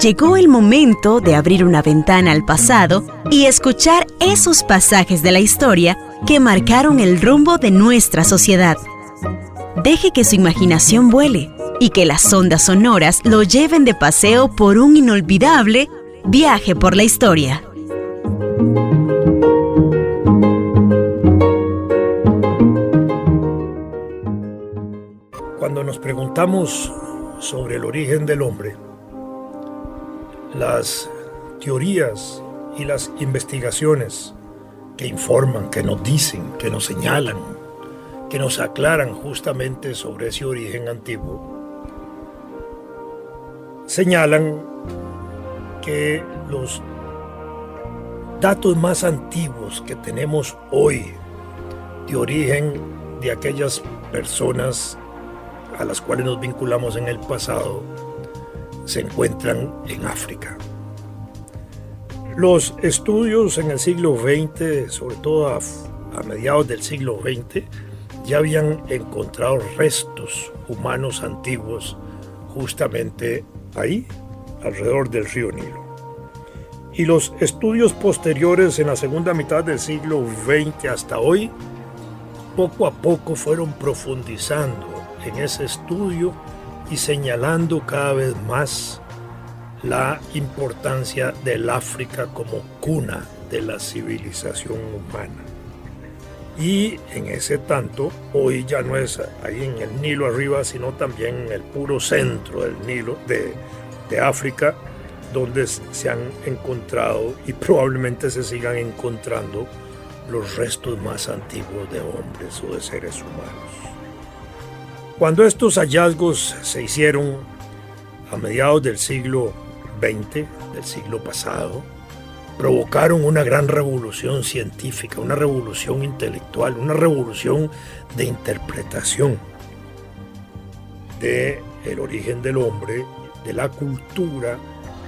Llegó el momento de abrir una ventana al pasado y escuchar esos pasajes de la historia que marcaron el rumbo de nuestra sociedad. Deje que su imaginación vuele y que las ondas sonoras lo lleven de paseo por un inolvidable viaje por la historia. Cuando nos preguntamos sobre el origen del hombre, las teorías y las investigaciones que informan, que nos dicen, que nos señalan, que nos aclaran justamente sobre ese origen antiguo, señalan que los datos más antiguos que tenemos hoy de origen de aquellas personas a las cuales nos vinculamos en el pasado se encuentran en África. Los estudios en el siglo XX, sobre todo a mediados del siglo XX, ya habían encontrado restos humanos antiguos justamente ahí, alrededor del río Nilo. Y los estudios posteriores en la segunda mitad del siglo XX hasta hoy, poco a poco fueron profundizando en ese estudio y señalando cada vez más la importancia del África como cuna de la civilización humana. Y en ese tanto, hoy ya no es ahí en el Nilo arriba, sino también en el puro centro del Nilo, de África, donde se han encontrado y probablemente se sigan encontrando los restos más antiguos de hombres o de seres humanos. Cuando estos hallazgos se hicieron a mediados del siglo XX, del siglo pasado, provocaron una gran revolución científica, una revolución intelectual, una revolución de interpretación del origen del hombre, de la cultura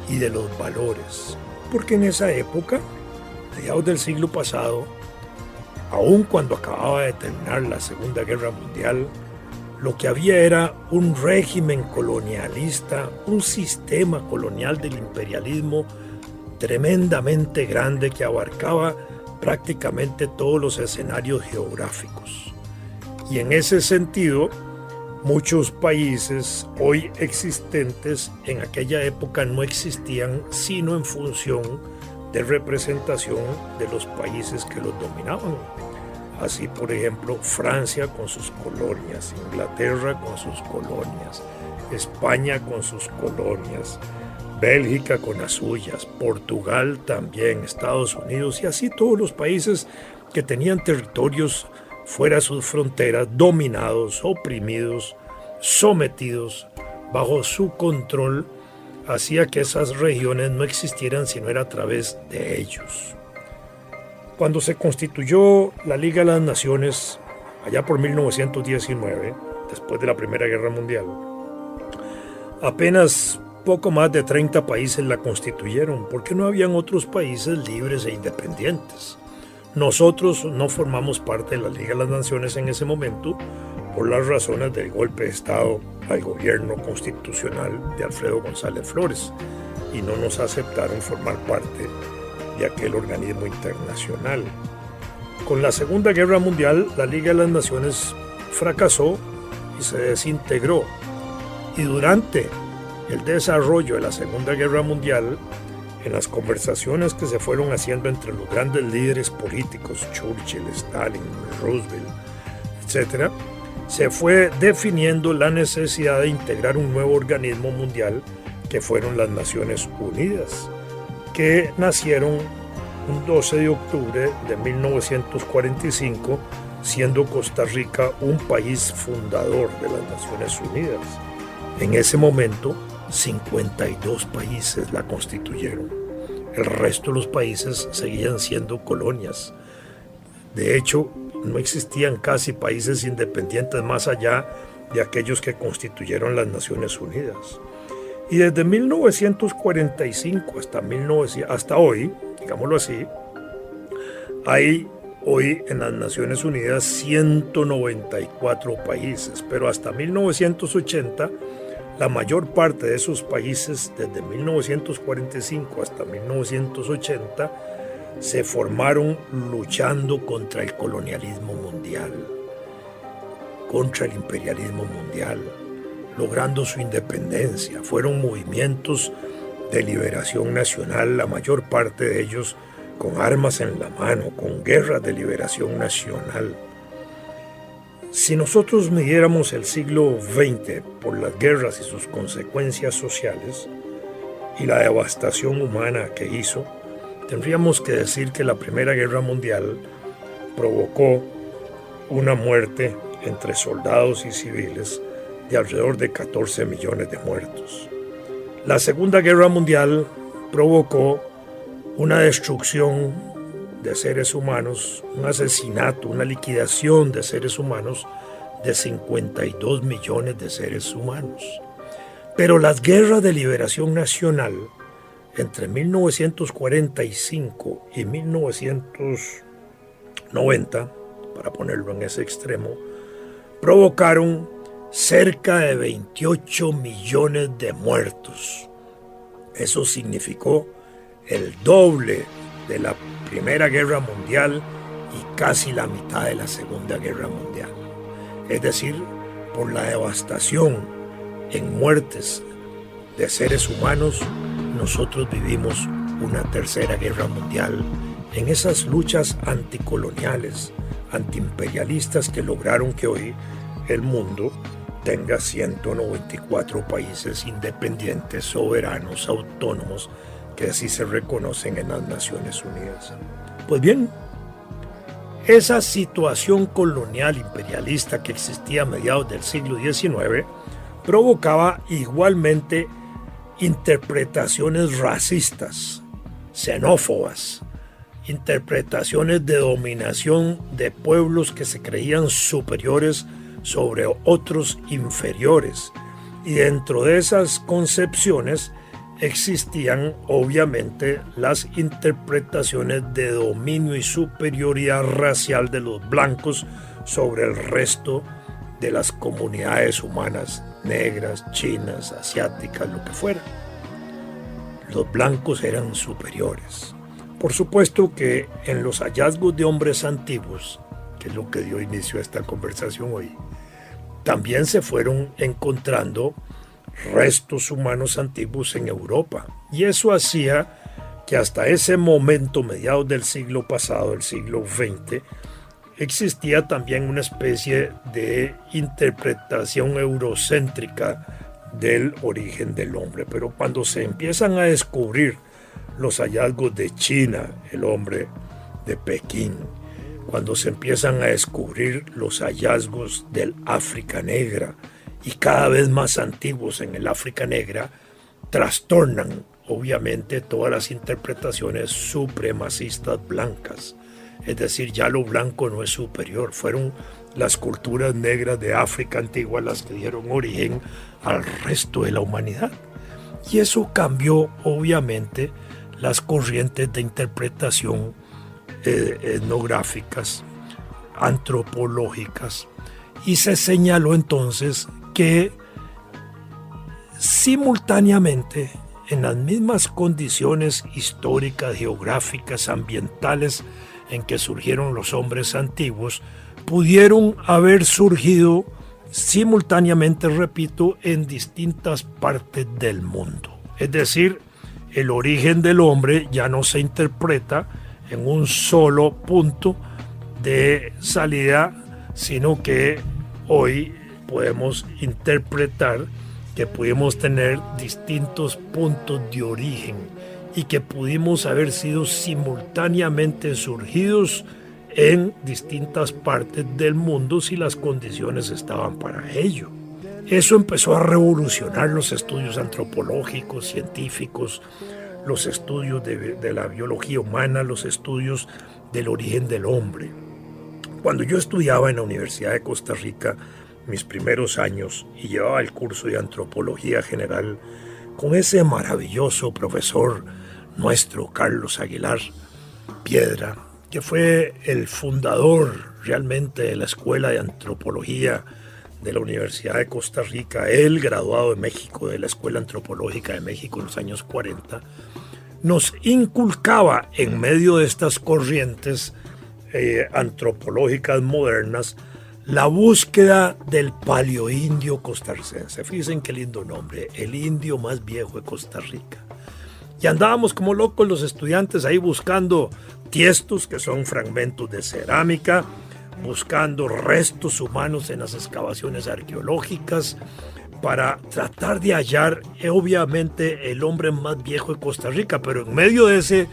y de los valores. Porque en esa época, mediados del siglo pasado, aun cuando acababa de terminar la Segunda Guerra Mundial, lo que había era un régimen colonialista, un sistema colonial del imperialismo tremendamente grande que abarcaba prácticamente todos los escenarios geográficos. Y en ese sentido, muchos países hoy existentes en aquella época no existían sino en función de representación de los países que los dominaban. Así, por ejemplo, Francia con sus colonias, Inglaterra con sus colonias, España con sus colonias, Bélgica con las suyas, Portugal también, Estados Unidos y así todos los países que tenían territorios fuera de sus fronteras, dominados, oprimidos, sometidos bajo su control, hacía que esas regiones no existieran sino era a través de ellos. Cuando se constituyó la Liga de las Naciones, allá por 1919, después de la Primera Guerra Mundial, apenas poco más de 30 países la constituyeron, porque no habían otros países libres e independientes. Nosotros no formamos parte de la Liga de las Naciones en ese momento, por las razones del golpe de Estado al gobierno constitucional de Alfredo González Flores, y no nos aceptaron formar parte de aquel organismo internacional. Con la Segunda Guerra Mundial, la Liga de las Naciones fracasó y se desintegró. Y durante el desarrollo de la Segunda Guerra Mundial, en las conversaciones que se fueron haciendo entre los grandes líderes políticos, Churchill, Stalin, Roosevelt, etc., se fue definiendo la necesidad de integrar un nuevo organismo mundial que fueron las Naciones Unidas, que nacieron un 12 de octubre de 1945, siendo Costa Rica un país fundador de las Naciones Unidas. En ese momento, 52 países la constituyeron. El resto de los países seguían siendo colonias. De hecho, no existían casi países independientes más allá de aquellos que constituyeron las Naciones Unidas. Y desde 1945 hasta hoy, digámoslo así, hay hoy en las Naciones Unidas 194 países, pero hasta 1980 la mayor parte de esos países, desde 1945 hasta 1980, se formaron luchando contra el colonialismo mundial, contra el imperialismo mundial, logrando su independencia. Fueron movimientos de liberación nacional, la mayor parte de ellos con armas en la mano, con guerras de liberación nacional. Si nosotros midiéramos el siglo XX por las guerras y sus consecuencias sociales y la devastación humana que hizo, tendríamos que decir que la Primera Guerra Mundial provocó una muerte entre soldados y civiles de alrededor de 14 millones de muertos. La Segunda Guerra Mundial provocó una destrucción de seres humanos, un asesinato, una liquidación de seres humanos de 52 millones de seres humanos. Pero las guerras de liberación nacional entre 1945 y 1990, para ponerlo en ese extremo, provocaron cerca de 28 millones de muertos. Eso significó el doble de la Primera Guerra Mundial y casi la mitad de la Segunda Guerra Mundial. Es decir, por la devastación en muertes de seres humanos, nosotros vivimos una Tercera Guerra Mundial en esas luchas anticoloniales, antiimperialistas que lograron que hoy el mundo tenga 194 países independientes, soberanos, autónomos, que así se reconocen en las Naciones Unidas. Pues bien, esa situación colonial imperialista que existía a mediados del siglo XIX provocaba igualmente interpretaciones racistas, xenófobas, interpretaciones de dominación de pueblos que se creían superiores sobre otros inferiores. Y dentro de esas concepciones existían obviamente las interpretaciones de dominio y superioridad racial de los blancos sobre el resto de las comunidades humanas, negras, chinas, asiáticas, lo que fuera. Los blancos eran superiores. Por supuesto que en los hallazgos de hombres antiguos, que es lo que dio inicio a esta conversación hoy, también se fueron encontrando restos humanos antiguos en Europa. Y eso hacía que hasta ese momento, mediados del siglo pasado, el siglo XX, existía también una especie de interpretación eurocéntrica del origen del hombre. Pero cuando se empiezan a descubrir los hallazgos de China, el hombre de Pekín, cuando se empiezan a descubrir los hallazgos del África Negra, y cada vez más antiguos en el África Negra, trastornan obviamente todas las interpretaciones supremacistas blancas. Es decir, ya lo blanco no es superior. Fueron las culturas negras de África antigua las que dieron origen al resto de la humanidad. Y eso cambió obviamente las corrientes de interpretación etnográficas, antropológicas, y se señaló entonces que simultáneamente, en las mismas condiciones históricas, geográficas, ambientales en que surgieron los hombres antiguos, pudieron haber surgido simultáneamente, repito, en distintas partes del mundo. Es decir, el origen del hombre ya no se interpreta en un solo punto de salida, sino que hoy podemos interpretar que pudimos tener distintos puntos de origen y que pudimos haber sido simultáneamente surgidos en distintas partes del mundo si las condiciones estaban para ello. Eso empezó a revolucionar los estudios antropológicos, científicos, los estudios de la biología humana, los estudios del origen del hombre. Cuando yo estudiaba en la Universidad de Costa Rica, mis primeros años, y llevaba el curso de antropología general con ese maravilloso profesor nuestro, Carlos Aguilar Piedra, que fue el fundador realmente de la Escuela de Antropología de la Universidad de Costa Rica, él graduado de México, de la Escuela Antropológica de México en los años 40, nos inculcaba en medio de estas corrientes antropológicas modernas la búsqueda del paleoindio costarricense. Fíjense qué lindo nombre, el indio más viejo de Costa Rica. Y andábamos como locos los estudiantes ahí buscando tiestos, que son fragmentos de cerámica, buscando restos humanos en las excavaciones arqueológicas para tratar de hallar, obviamente, el hombre más viejo de Costa Rica, pero en medio de ese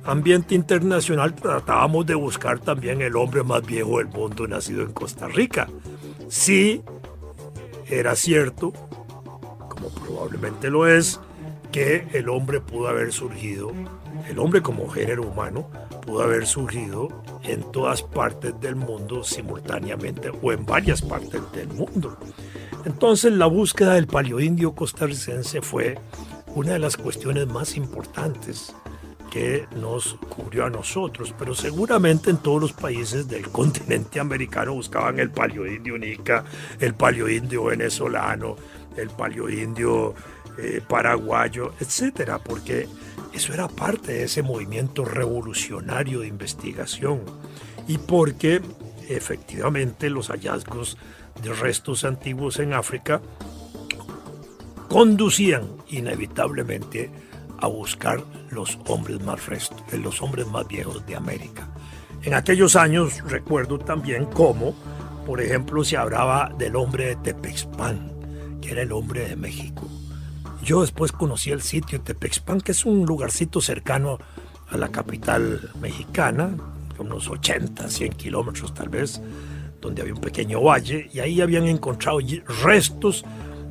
ambiente internacional tratábamos de buscar también el hombre más viejo del mundo nacido en Costa Rica. Sí, era cierto, como probablemente lo es, que el hombre pudo haber surgido, el hombre como género humano, pudo haber surgido en todas partes del mundo simultáneamente o en varias partes del mundo. Entonces la búsqueda del paleoindio costarricense fue una de las cuestiones más importantes que nos cubrió a nosotros, pero seguramente en todos los países del continente americano buscaban el paleoindio nica, el paleoindio venezolano, el paleoindio paraguayo, etcétera, porque eso era parte de ese movimiento revolucionario de investigación y porque efectivamente los hallazgos de restos antiguos en África conducían inevitablemente a buscar los hombres más viejos de América. En aquellos años recuerdo también cómo, por ejemplo, se hablaba del hombre de Tepexpan, que era el hombre de México. Yo después conocí el sitio de Tepexpan, que es un lugarcito cercano a la capital mexicana, unos 80, 100 kilómetros tal vez, donde había un pequeño valle, y ahí habían encontrado restos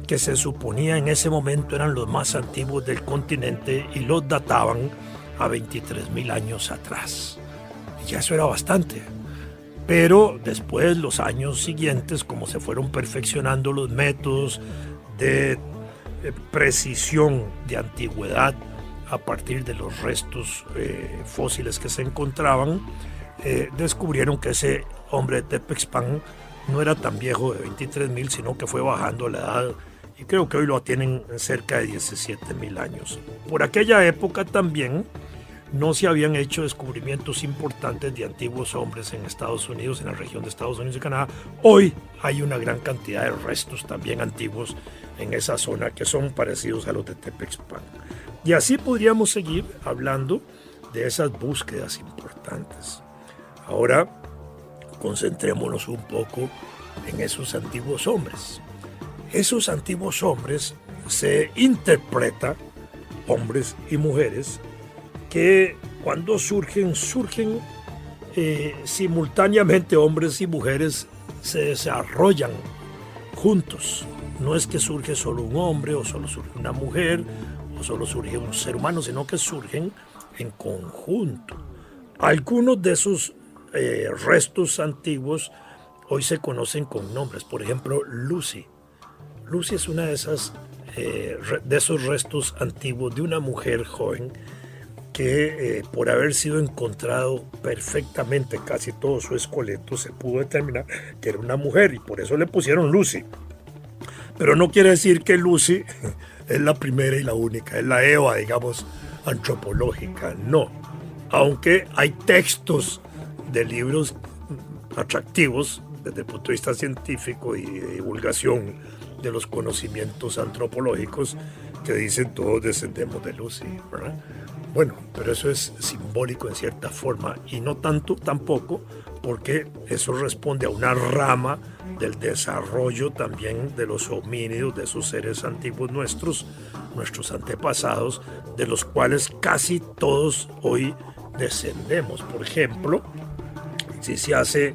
que se suponía en ese momento eran los más antiguos del continente y los databan a 23,000 años atrás. Y ya eso era bastante. Pero después, los años siguientes, como se fueron perfeccionando los métodos de precisión de antigüedad a partir de los restos fósiles que se encontraban, descubrieron que ese hombre de Tepexpan no era tan viejo de 23,000, sino que fue bajando la edad y creo que hoy lo tienen cerca de 17,000 años. Por aquella época también no se habían hecho descubrimientos importantes de antiguos hombres en Estados Unidos, en la región de Estados Unidos y Canadá. Hoy hay una gran cantidad de restos también antiguos en esa zona que son parecidos a los de Tepexpan. Y así podríamos seguir hablando de esas búsquedas importantes. Ahora concentrémonos un poco en esos antiguos hombres. Esos antiguos hombres se interpreta, hombres y mujeres, que cuando surgen simultáneamente. Hombres y mujeres se desarrollan juntos. No es que surge solo un hombre o solo surge una mujer o solo surge un ser humano, sino que surgen en conjunto. Algunos de esos restos antiguos hoy se conocen con nombres. Por ejemplo, Lucy. Lucy es una de esos restos antiguos de una mujer joven que por haber sido encontrado perfectamente casi todo su esqueleto se pudo determinar que era una mujer y por eso le pusieron Lucy. Pero no quiere decir que Lucy es la primera y la única, es la Eva, digamos, antropológica, no. Aunque hay textos de libros atractivos desde el punto de vista científico y de divulgación de los conocimientos antropológicos que dicen todos descendemos de Lucy, ¿verdad? Bueno, pero eso es simbólico en cierta forma y no tanto tampoco porque eso responde a una rama del desarrollo también de los homínidos, de esos seres antiguos nuestros antepasados, de los cuales casi todos hoy descendemos. Por ejemplo, si se hace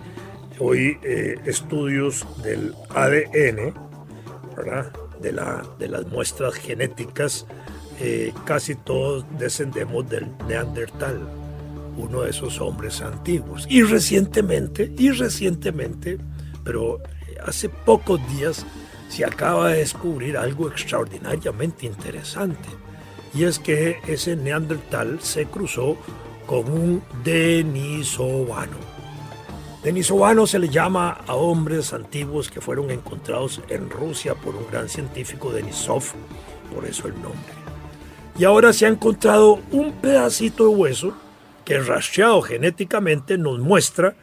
hoy estudios del ADN, ¿verdad? De las muestras genéticas, casi todos descendemos del Neandertal, uno de esos hombres antiguos. Y recientemente, pero hace pocos días, se acaba de descubrir algo extraordinariamente interesante. Y es que ese Neandertal se cruzó con un denisovano. Denisovano se le llama a hombres antiguos que fueron encontrados en Rusia por un gran científico, Denisov, por eso el nombre. Y ahora se ha encontrado un pedacito de hueso que rastreado genéticamente nos muestra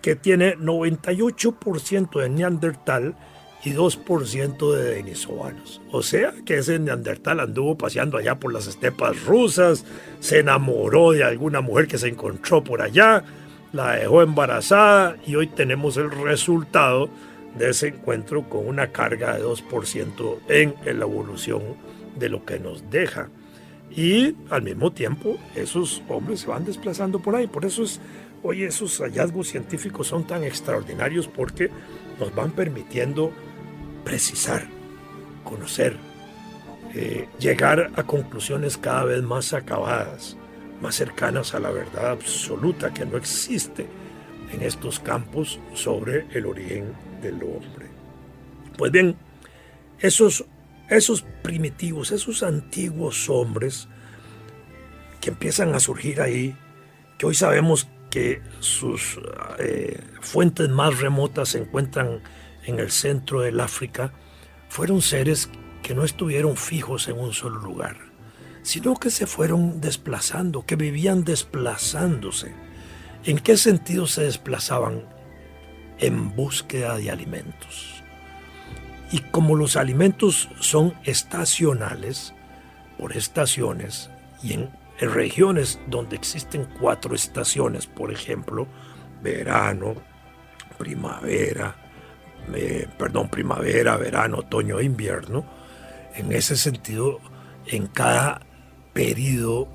que tiene 98% de neandertal y 2% de denisovanos. O sea que ese neandertal anduvo paseando allá por las estepas rusas, se enamoró de alguna mujer que se encontró por allá, la dejó embarazada y hoy tenemos el resultado de ese encuentro con una carga de 2% en la evolución de lo que nos deja. Y al mismo tiempo esos hombres se van desplazando por ahí. Por eso hoy esos hallazgos científicos son tan extraordinarios, porque nos van permitiendo precisar, conocer, llegar a conclusiones cada vez más acabadas, más cercanas a la verdad absoluta que no existe en estos campos sobre el origen del hombre. Pues bien, esos primitivos, esos antiguos hombres que empiezan a surgir ahí, que hoy sabemos que sus fuentes más remotas se encuentran en el centro del África, fueron seres que no estuvieron fijos en un solo lugar, sino que se fueron desplazando, que vivían desplazándose. ¿En qué sentido se desplazaban? En búsqueda de alimentos. Y como los alimentos son estacionales, por estaciones, y en regiones donde existen 4 estaciones, por ejemplo, verano, primavera, verano, otoño e invierno, en ese sentido, en cada periodo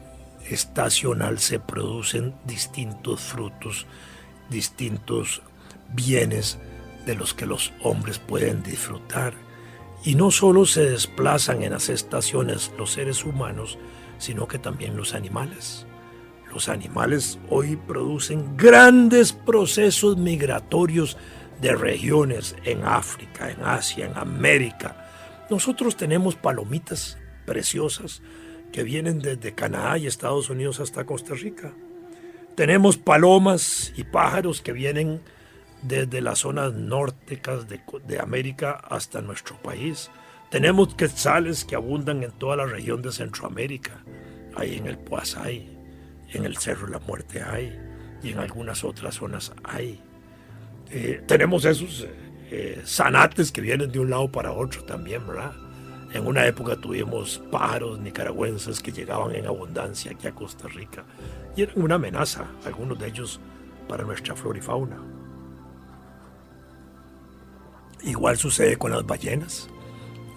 estacional se producen distintos frutos, distintos bienes de los que los hombres pueden disfrutar. Y no solo se desplazan en las estaciones los seres humanos, sino que también los animales. Los animales hoy producen grandes procesos migratorios de regiones en África, en Asia, en América. Nosotros tenemos palomitas preciosas que vienen desde Canadá y Estados Unidos hasta Costa Rica. Tenemos palomas y pájaros que vienen desde las zonas nórdicas de América hasta nuestro país. Tenemos quetzales que abundan en toda la región de Centroamérica. Ahí en el Poás hay, en el Cerro de la Muerte hay, y en algunas otras zonas hay. Tenemos esos zanates que vienen de un lado para otro también, ¿verdad? En una época tuvimos pájaros nicaragüenses que llegaban en abundancia aquí a Costa Rica y eran una amenaza, algunos de ellos, para nuestra flora y fauna. Igual sucede con las ballenas.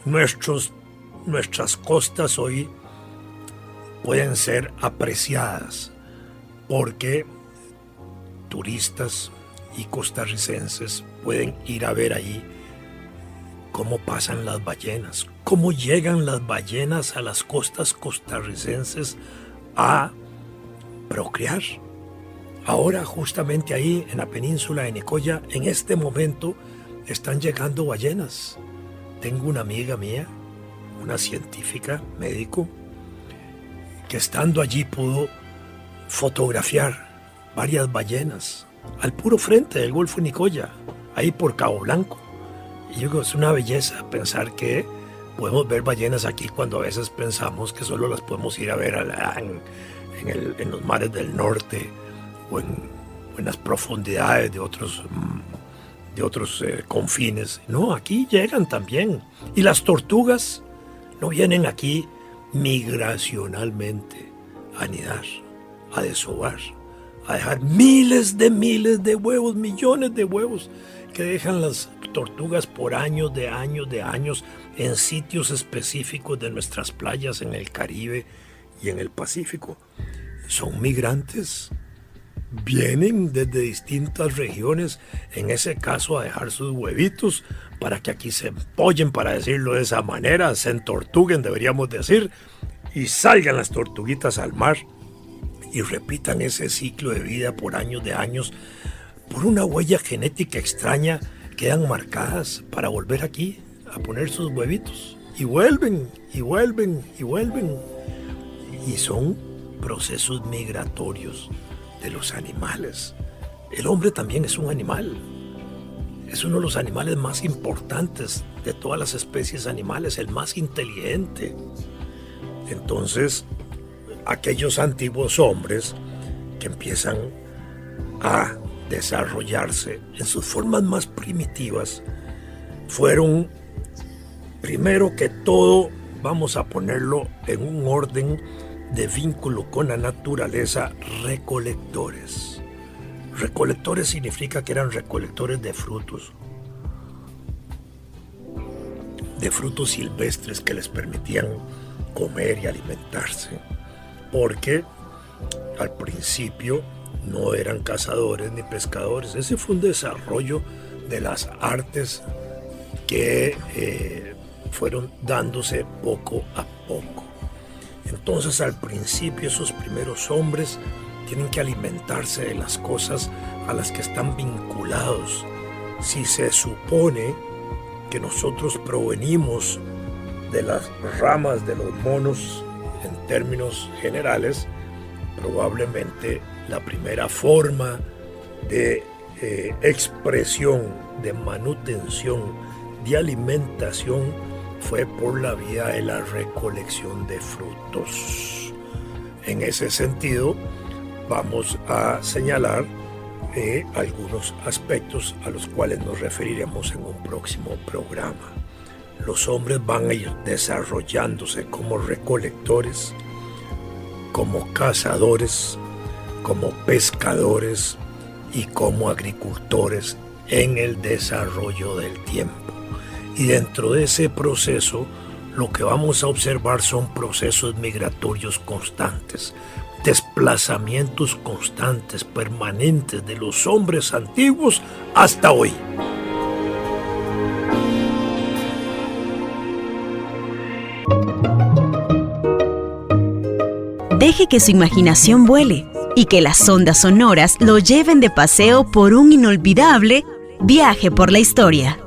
Nuestras costas hoy pueden ser apreciadas porque turistas y costarricenses pueden ir a ver ahí cómo pasan las ballenas, cómo llegan las ballenas a las costas costarricenses a procrear. Ahora, justamente ahí en la península de Nicoya, en este momento, están llegando ballenas. Tengo una amiga mía, una científica, médico, que estando allí pudo fotografiar varias ballenas al puro frente del Golfo de Nicoya, ahí por Cabo Blanco. Y yo digo, es una belleza pensar que podemos ver ballenas aquí cuando a veces pensamos que solo las podemos ir a ver en los mares del norte o en las profundidades de otros confines. No, aquí llegan también. Y las tortugas no vienen aquí migracionalmente a anidar, a desovar, a dejar miles de huevos, millones de huevos que dejan las tortugas por años en sitios específicos de nuestras playas en el Caribe y en el Pacífico. Son migrantes. Vienen desde distintas regiones, en ese caso a dejar sus huevitos para que aquí se empollen, para decirlo de esa manera, se entortuguen, deberíamos decir, y salgan las tortuguitas al mar y repitan ese ciclo de vida por años de años. Por una huella genética extraña quedan marcadas para volver aquí a poner sus huevitos. Y vuelven, y vuelven, y vuelven. Y son procesos migratorios de los animales. El hombre también es un animal. Es uno de los animales más importantes de todas las especies animales, el más inteligente. Entonces, aquellos antiguos hombres que empiezan a desarrollarse en sus formas más primitivas fueron, primero que todo, vamos a ponerlo en un orden de vínculo con la naturaleza, recolectores. Recolectores significa que eran recolectores de frutos silvestres que les permitían comer y alimentarse, porque al principio no eran cazadores ni pescadores. Ese fue un desarrollo de las artes que fueron dándose poco a poco. Entonces, al principio, esos primeros hombres tienen que alimentarse de las cosas a las que están vinculados. Si se supone que nosotros provenimos de las ramas de los monos en términos generales, probablemente la primera forma de expresión, de manutención, de alimentación fue por la vía de la recolección de frutos. En ese sentido, vamos a señalar algunos aspectos a los cuales nos referiremos en un próximo programa. Los hombres van a ir desarrollándose como recolectores, como cazadores, como pescadores y como agricultores en el desarrollo del tiempo. Y dentro de ese proceso, lo que vamos a observar son procesos migratorios constantes, desplazamientos constantes, permanentes de los hombres antiguos hasta hoy. Deje que su imaginación vuele y que las ondas sonoras lo lleven de paseo por un inolvidable viaje por la historia.